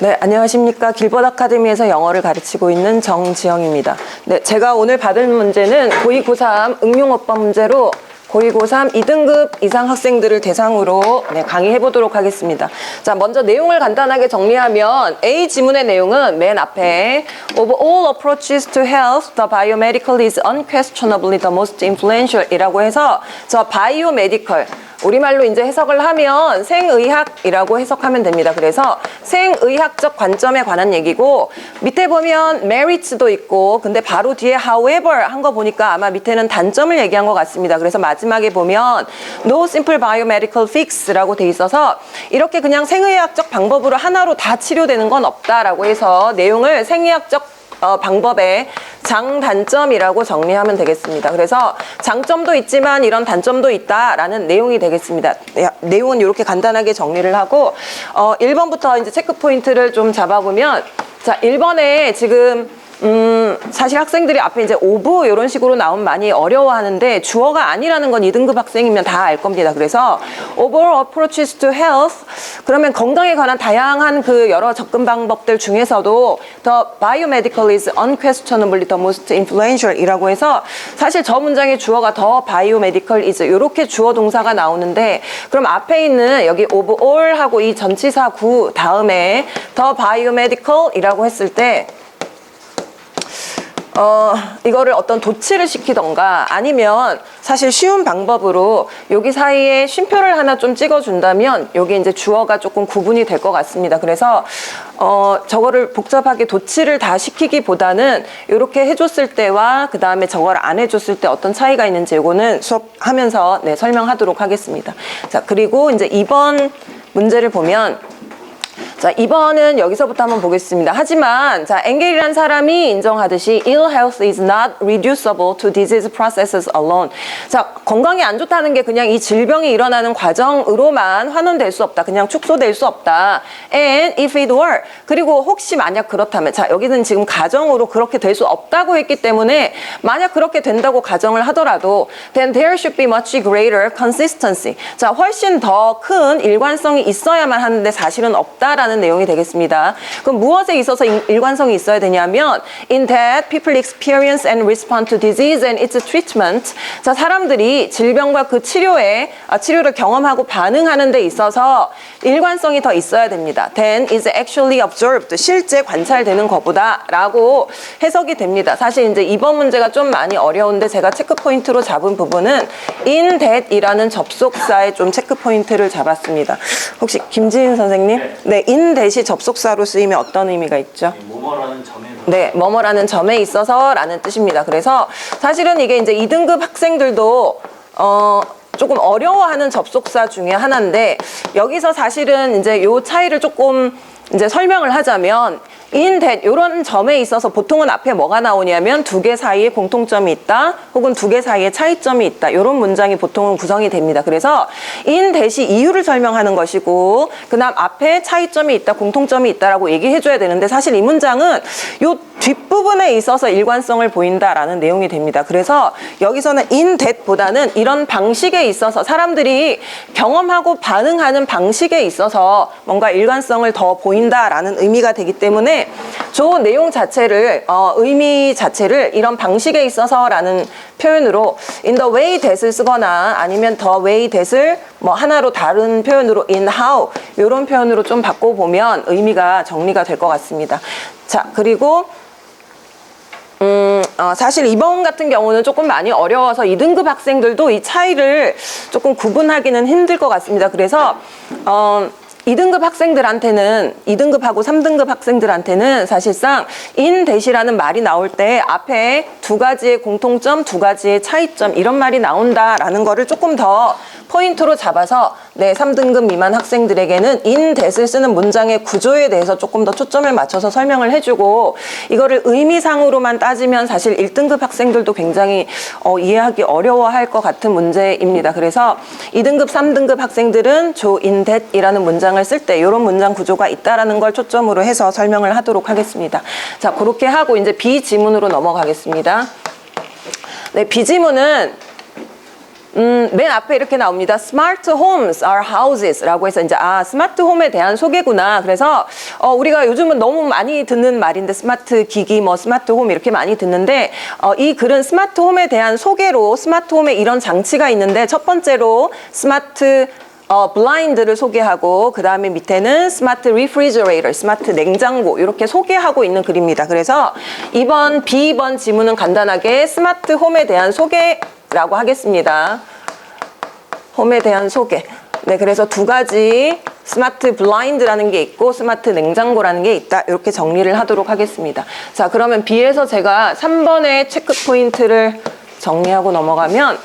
네, 안녕하십니까. 길벗 아카데미에서 영어를 가르치고 있는 정지영입니다. 네, 제가 오늘 받을 문제는 고2, 고3 응용어법 문제로 고2, 고3 2등급 이상 학생들을 대상으로 강의해 보도록 하겠습니다. 자, 먼저 내용을 간단하게 정리하면 A 지문의 내용은 맨 앞에 Of all approaches to health, the biomedical is unquestionably the most influential 이라고 해서 저 biomedical 우리말로 이제 해석을 하면 생의학이라고 해석하면 됩니다. 그래서 생의학적 관점에 관한 얘기고 밑에 보면 merits도 있고 근데 바로 뒤에 however 한 거 보니까 아마 밑에는 단점을 얘기한 것 같습니다. 그래서 마지막에 보면 no simple biomedical fix라고 돼 있어서 이렇게 그냥 생의학적 방법으로 하나로 다 치료되는 건 없다라고 해서 내용을 생의학적 방법의 장단점이라고 정리하면 되겠습니다. 그래서 장점도 있지만 이런 단점도 있다라는 내용이 되겠습니다. 내용은 이렇게 간단하게 정리를 하고 1번부터 이제 체크 포인트를 좀 잡아보면 자, 1번에 지금 사실 학생들이 앞에 이제 오브 이런 식으로 나오면 많이 어려워하는데 주어가 아니라는 건 2등급 학생이면 다 알 겁니다. 그래서 overall approaches to health 그러면 건강에 관한 다양한 그 여러 접근 방법들 중에서도 the biomedical is unquestionably the most influential 이라고 해서 사실 저 문장의 주어가 the biomedical is 이렇게 주어 동사가 나오는데 그럼 앞에 있는 여기 overall 하고 이 전치사 구 다음에 the biomedical 이라고 했을 때 이거를 어떤 도치를 시키던가 아니면 사실 쉬운 방법으로 여기 사이에 쉼표를 하나 좀 찍어준다면 여기 이제 주어가 조금 구분이 될 것 같습니다. 그래서 저거를 복잡하게 도치를 다 시키기보다는 이렇게 해줬을 때와 그 다음에 저걸 안 해줬을 때 어떤 차이가 있는지 이거는 수업하면서 설명하도록 하겠습니다. 자, 그리고 이제 2번 문제를 보면 자, 2번은 여기서부터 한번 보겠습니다. 하지만 자, 엥겔이라는 사람이 인정하듯이 ill health is not reducible to disease processes alone. 자, 건강이 안 좋다는 게 그냥 이 질병이 일어나는 과정으로만 환원될 수 없다. 그냥 축소될 수 없다. And if it were 그리고 혹시 만약 그렇다면 자, 여기는 지금 가정으로 그렇게 될 수 없다고 했기 때문에 만약 그렇게 된다고 가정을 하더라도 then there should be much greater consistency. 자, 훨씬 더 큰 일관성이 있어야만 하는데 사실은 없다라는 내용이 되겠습니다. 그럼 무엇에 있어서 일관성이 있어야 되냐면 in that people experience and respond to disease and its treatment. 자, 사람들이 질병과 그 치료를 경험하고 반응하는 데 있어서 일관성이 더 있어야 됩니다. then is actually observed. 실제 관찰되는 것보다 라고 해석이 됩니다. 사실 이제 이번 문제가 좀 많이 어려운데 제가 체크 포인트로 잡은 부분은 in that 이라는 접속사에 좀 체크 포인트를 잡았습니다. 혹시 김지인 선생님? 네, in that이 접속사로 쓰이면 어떤 의미가 있죠? 뭐뭐라는 점에 네, 뭐뭐라는 점에 있어서 라는 뜻입니다. 그래서 사실은 이게 이제 2등급 학생들도 조금 어려워하는 접속사 중에 하나인데 여기서 사실은 이제 요 차이를 조금 이제 설명을 하자면 in that 이런 점에 있어서 보통은 앞에 뭐가 나오냐면 두 개 사이에 공통점이 있다 혹은 두 개 사이에 차이점이 있다 이런 문장이 보통은 구성이 됩니다. 그래서 in that이 이유를 설명하는 것이고 그 다음 앞에 차이점이 있다 공통점이 있다라고 얘기해 줘야 되는데 사실 이 문장은 요 뒷부분에 있어서 일관성을 보인다라는 내용이 됩니다. 그래서 여기서는 in that 보다는 이런 방식에 있어서 사람들이 경험하고 반응하는 방식에 있어서 뭔가 일관성을 더 보인다라는 의미가 되기 때문에 저 내용 자체를 의미 자체를 이런 방식에 있어서라는 표현으로 in the way that을 쓰거나 아니면 the way that을 뭐 하나로 다른 표현으로 in how 이런 표현으로 좀 바꿔보면 의미가 정리가 될 것 같습니다. 자, 그리고 사실 이번 같은 경우는 조금 많이 어려워서 2등급 학생들도 이 차이를 조금 구분하기는 힘들 것 같습니다. 그래서 2등급 학생들한테는 2등급하고 3등급 학생들한테는 사실상 in that이라는 말이 나올 때 앞에 두 가지의 공통점, 두 가지의 차이점 이런 말이 나온다라는 거를 조금 더 포인트로 잡아서 3등급 미만 학생들에게는 in that을 쓰는 문장의 구조에 대해서 조금 더 초점을 맞춰서 설명을 해주고 이거를 의미상으로만 따지면 사실 1등급 학생들도 굉장히 이해하기 어려워할 것 같은 문제입니다. 그래서 2등급, 3등급 학생들은 조 in that이라는 문장을 쓸 때 이런 문장 구조가 있다라는 걸 초점으로 해서 설명을 하도록 하겠습니다. 자, 그렇게 하고 이제 B 지문으로 넘어가겠습니다. 네, B 지문은 맨 앞에 이렇게 나옵니다. Smart homes are houses 라고 해서 이제 스마트 홈에 대한 소개구나. 그래서 우리가 요즘은 너무 많이 듣는 말인데 스마트 기기, 뭐 스마트 홈 이렇게 많이 듣는데 이 글은 스마트 홈에 대한 소개로 스마트 홈에 이런 장치가 있는데 첫 번째로 스마트 블라인드를 소개하고 그 다음에 밑에는 스마트 리프리저레이터, 스마트 냉장고 이렇게 소개하고 있는 글입니다. 그래서 B번 지문은 간단하게 스마트 홈에 대한 소개라고 하겠습니다. 홈에 대한 소개. 네, 그래서 두 가지 스마트 블라인드라는 게 있고 스마트 냉장고라는 게 있다. 이렇게 정리를 하도록 하겠습니다. 자, 그러면 B에서 제가 3번의 체크 포인트를 정리하고 넘어가면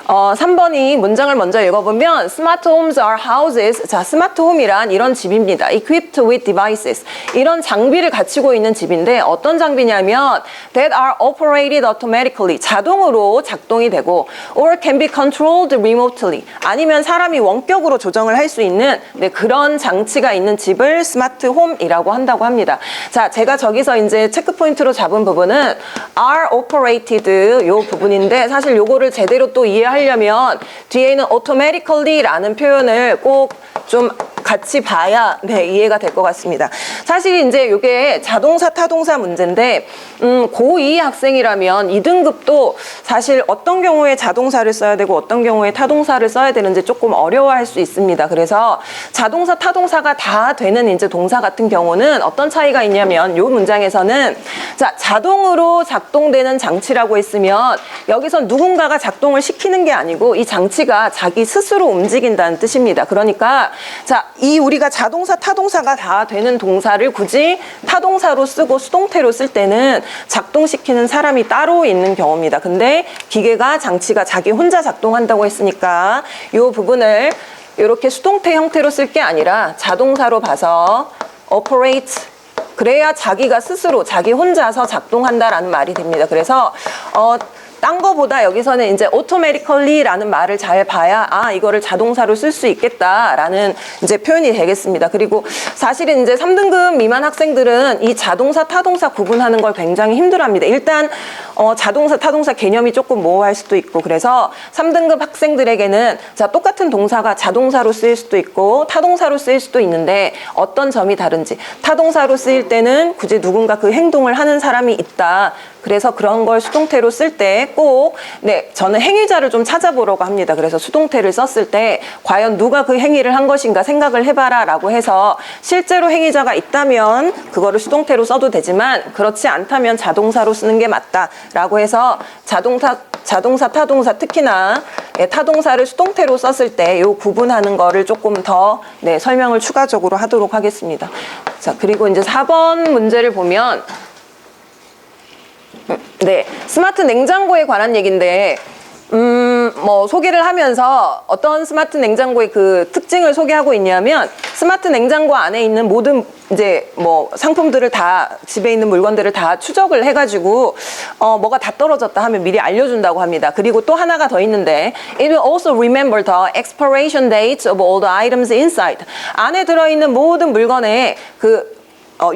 3번이 문장을 먼저 읽어보면 Smart homes are houses. 자, 스마트 홈이란 이런 집입니다. Equipped with devices. 이런 장비를 갖추고 있는 집인데 어떤 장비냐면 that are operated automatically. 자동으로 작동이 되고 or can be controlled remotely. 아니면 사람이 원격으로 조정을 할 수 있는 그런 장치가 있는 집을 스마트 홈이라고 한다고 합니다. 자, 제가 저기서 이제 체크 포인트로 잡은 부분은 are operated 요 부분인데 사실 요거를 제대로 또 이해하려면 뒤에 있는 automatically라는 표현을 꼭 좀 같이 봐야 이해가 될 것 같습니다. 사실 이제 이게 자동사 타동사 문제인데 고2 학생이라면 2등급도 사실 어떤 경우에 자동사를 써야 되고 어떤 경우에 타동사를 써야 되는지 조금 어려워할 수 있습니다. 그래서 자동사 타동사가 다 되는 이제 동사 같은 경우는 어떤 차이가 있냐면 이 문장에서는 자, 자동으로 작동되는 장치라고 했으면 여기서 누군가가 작동을 시키는 게 아니고 이 장치가 자기 스스로 움직인다는 뜻입니다. 그러니까 자, 이 우리가 자동사 타동사가 다 되는 동사를 굳이 타동사로 쓰고 수동태로 쓸 때는 작동시키는 사람이 따로 있는 경우입니다. 근데 기계가 장치가 자기 혼자 작동한다고 했으니까 이 부분을 이렇게 수동태 형태로 쓸 게 아니라 자동사로 봐서 operate 그래야 자기가 스스로 자기 혼자서 작동한다라는 말이 됩니다. 그래서 딴 거보다 여기서는 이제 automatically라는 말을 잘 봐야 이거를 자동사로 쓸 수 있겠다라는 이제 표현이 되겠습니다. 그리고 사실은 이제 3등급 미만 학생들은 이 자동사 타동사 구분하는 걸 굉장히 힘들어합니다. 일단 자동사 타동사 개념이 조금 모호할 수도 있고 그래서 3등급 학생들에게는 자, 똑같은 동사가 자동사로 쓰일 수도 있고 타동사로 쓰일 수도 있는데 어떤 점이 다른지 타동사로 쓰일 때는 굳이 누군가 그 행동을 하는 사람이 있다. 그래서 그런 걸 수동태로 쓸 때 꼭 저는 행위자를 좀 찾아보려고 합니다. 그래서 수동태를 썼을 때 과연 누가 그 행위를 한 것인가 생각을 해봐라 라고 해서 실제로 행위자가 있다면 그거를 수동태로 써도 되지만 그렇지 않다면 자동사로 쓰는 게 맞다 라고 해서 자동사, 타동사 특히나 타동사를 수동태로 썼을 때 이 구분하는 거를 조금 더 설명을 추가적으로 하도록 하겠습니다. 자, 그리고 이제 4번 문제를 보면 스마트 냉장고에 관한 얘기인데 뭐 소개를 하면서 어떤 스마트 냉장고의 그 특징을 소개하고 있냐면 스마트 냉장고 안에 있는 모든 이제 뭐 상품들을 다 집에 있는 물건들을 다 추적을 해가지고 뭐가 다 떨어졌다 하면 미리 알려준다고 합니다. 그리고 또 하나가 더 있는데 it will also remember the expiration dates of all the items inside. 안에 들어있는 모든 물건의 그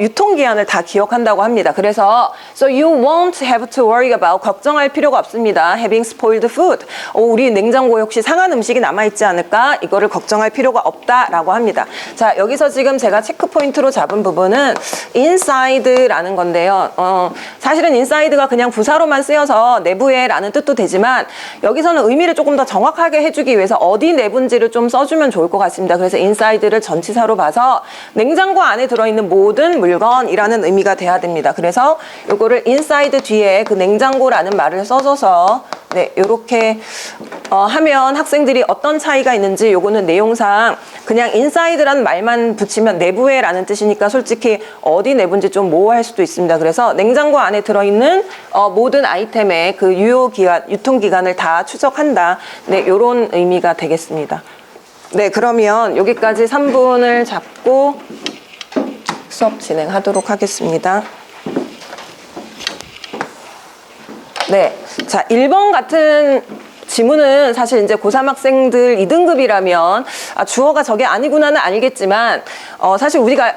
유통기한을 다 기억한다고 합니다. 그래서 so you won't have to worry about 걱정할 필요가 없습니다. having spoiled food. 우리 냉장고에 혹시 상한 음식이 남아있지 않을까? 이거를 걱정할 필요가 없다라고 합니다. 자, 여기서 지금 제가 체크 포인트로 잡은 부분은 inside라는 건데요. 사실은 inside가 그냥 부사로만 쓰여서 내부에라는 뜻도 되지만 여기서는 의미를 조금 더 정확하게 해주기 위해서 어디 내부인지를 좀 써주면 좋을 것 같습니다. 그래서 inside를 전치사로 봐서 냉장고 안에 들어있는 모든 물건이라는 의미가 돼야 됩니다. 그래서 요거를 inside 뒤에 그 냉장고라는 말을 써줘서 요렇게 하면 학생들이 어떤 차이가 있는지 요거는 내용상 그냥 inside라는 말만 붙이면 내부에 라는 뜻이니까 솔직히 어디 내부인지 좀 모호할 수도 있습니다. 그래서 냉장고 안에 들어있는 모든 아이템의 그 유통기간을 다 추적한다. 요런 의미가 되겠습니다. 그러면 여기까지 3분을 잡고 수업 진행하도록 하겠습니다. 자, 1번 같은 지문은 사실 이제 고3 학생들 2등급이라면 주어가 저게 아니구나는 알겠지만 사실 우리가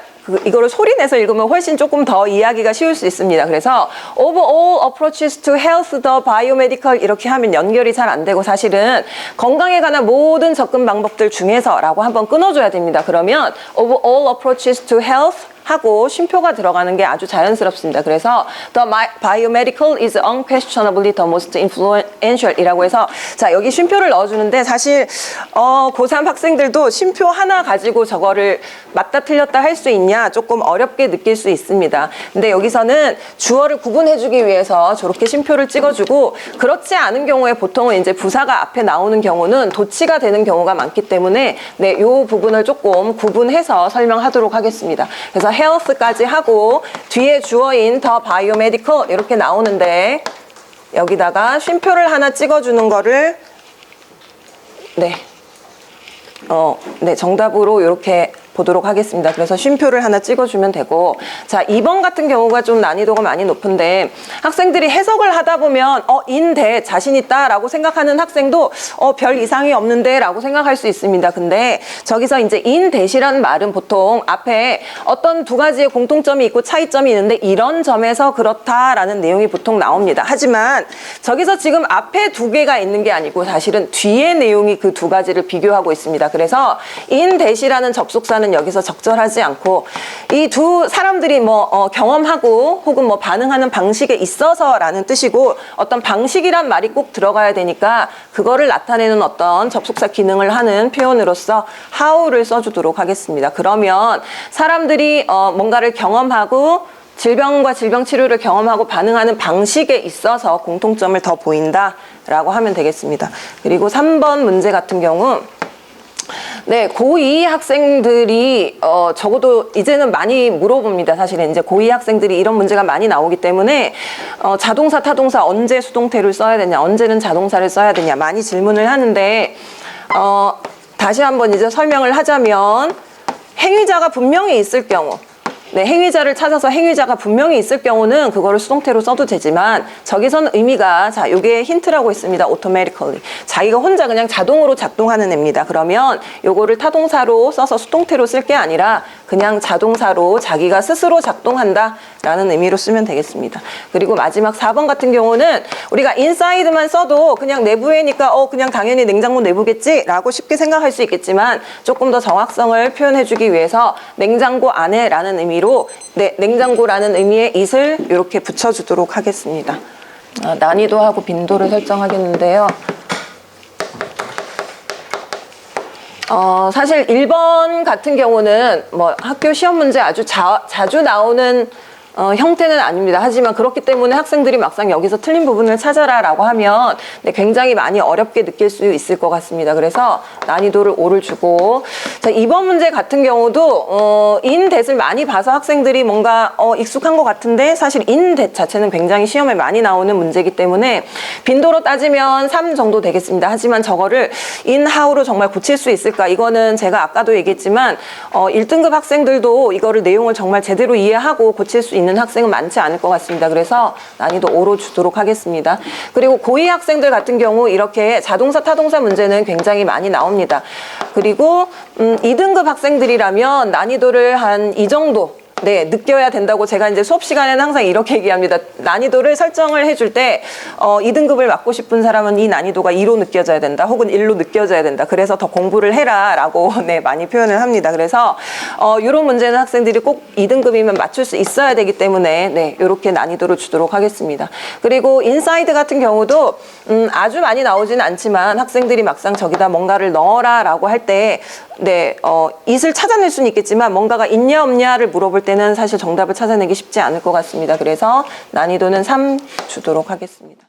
이거를 소리 내서 읽으면 훨씬 조금 더 이해하기가 쉬울 수 있습니다. 그래서 of all approaches to health, the biomedical 이렇게 하면 연결이 잘 안 되고 사실은 건강에 관한 모든 접근 방법들 중에서라고 한번 끊어줘야 됩니다. 그러면 of all approaches to health 하고 쉼표가 들어가는 게 아주 자연스럽습니다. 그래서 the biomedical is unquestionably the most influential 이라고 해서 자 여기 쉼표를 넣어주는데 사실 고3 학생들도 쉼표 하나 가지고 저거를 맞다 틀렸다 할 수 있냐 조금 어렵게 느낄 수 있습니다. 근데 여기서는 주어를 구분해주기 위해서 저렇게 쉼표를 찍어주고 그렇지 않은 경우에 보통은 이제 부사가 앞에 나오는 경우는 도치가 되는 경우가 많기 때문에 네, 이 부분을 조금 구분해서 설명하도록 하겠습니다. 그래서 health까지 하고 뒤에 주어인 the biomedical 이렇게 나오는데 여기다가 쉼표를 하나 찍어주는 거를 네, 네 정답으로 이렇게 보도록 하겠습니다. 그래서 쉼표를 하나 찍어주면 되고 자 2번 같은 경우가 좀 난이도가 많이 높은데 학생들이 해석을 하다 보면 인대 자신 있다 라고 생각하는 학생도 별 이상이 없는데 라고 생각할 수 있습니다. 근데 저기서 이제 인대시라는 말은 보통 앞에 어떤 두 가지의 공통점이 있고 차이점이 있는데 이런 점에서 그렇다라는 내용이 보통 나옵니다. 하지만 저기서 지금 앞에 두 개가 있는 게 아니고 사실은 뒤에 내용이 그 두 가지를 비교하고 있습니다. 그래서 인대시라는 접속사는 여기서 적절하지 않고 이 두 사람들이 경험하고 혹은 반응하는 방식에 있어서라는 뜻이고 어떤 방식이란 말이 꼭 들어가야 되니까 그거를 나타내는 어떤 접속사 기능을 하는 표현으로서 how를 써주도록 하겠습니다. 그러면 사람들이 뭔가를 경험하고 질병과 질병 치료를 경험하고 반응하는 방식에 있어서 공통점을 더 보인다라고 하면 되겠습니다. 그리고 3번 문제 같은 경우 네, 고2 학생들이 적어도 이제는 많이 물어봅니다. 사실은 이제 고2 학생들이 이런 문제가 많이 나오기 때문에 자동사, 타동사 언제 수동태를 써야 되냐, 언제는 자동사를 써야 되냐 많이 질문을 하는데 다시 한번 이제 설명을 하자면 행위자가 분명히 있을 경우 네, 행위자를 찾아서 행위자가 분명히 있을 경우는 그거를 수동태로 써도 되지만 저기서는 의미가 자, 요게 힌트라고 있습니다. automatically. 자기가 혼자 그냥 자동으로 작동하는 애입니다. 그러면 요거를 타동사로 써서 수동태로 쓸 게 아니라 그냥 자동사로 자기가 스스로 작동한다 라는 의미로 쓰면 되겠습니다. 그리고 마지막 4번 같은 경우는 우리가 inside만 써도 그냥 내부에니까 그냥 당연히 냉장고 내부겠지 라고 쉽게 생각할 수 있겠지만 조금 더 정확성을 표현해주기 위해서 냉장고 안에 라는 의미로 네, 냉장고라는 의미의 it을 이렇게 붙여주도록 하겠습니다. 난이도하고 빈도를 설정하겠는데요. 사실 1번 같은 경우는 학교 시험 문제 아주 자주 나오는 형태는 아닙니다. 하지만 그렇기 때문에 학생들이 막상 여기서 틀린 부분을 찾아라 라고 하면 네, 굉장히 많이 어렵게 느낄 수 있을 것 같습니다. 그래서 난이도를 5를 주고 자, 2번 문제 같은 경우도 인댓을 많이 봐서 학생들이 뭔가 익숙한 것 같은데 사실 인댓 자체는 굉장히 시험에 많이 나오는 문제이기 때문에 빈도로 따지면 3 정도 되겠습니다. 하지만 저거를 인하우로 정말 고칠 수 있을까? 이거는 제가 아까도 얘기했지만 1등급 학생들도 이거를 내용을 정말 제대로 이해하고 고칠 수 있는 학생은 많지 않을 것 같습니다. 그래서 난이도 5로 주도록 하겠습니다. 그리고 고2 학생들 같은 경우 이렇게 자동사, 타동사 문제는 굉장히 많이 나옵니다. 그리고 2등급 학생들이라면 난이도를 한 이 정도 네, 느껴야 된다고 제가 이제 수업 시간에는 항상 이렇게 얘기합니다. 난이도를 설정을 해줄 때 2등급을 맡고 싶은 사람은 이 난이도가 2로 느껴져야 된다. 혹은 1로 느껴져야 된다. 그래서 더 공부를 해라 라고 네, 많이 표현을 합니다. 그래서 이런 문제는 학생들이 꼭 2등급이면 맞출 수 있어야 되기 때문에 네, 이렇게 난이도를 주도록 하겠습니다. 그리고 인사이드 같은 경우도 아주 많이 나오지는 않지만 학생들이 막상 저기다 뭔가를 넣어라 라고 할 때 네, it을 찾아낼 수는 있겠지만 뭔가가 있냐 없냐를 물어볼 때는 사실 정답을 찾아내기 쉽지 않을 것 같습니다. 그래서 난이도는 3 주도록 하겠습니다.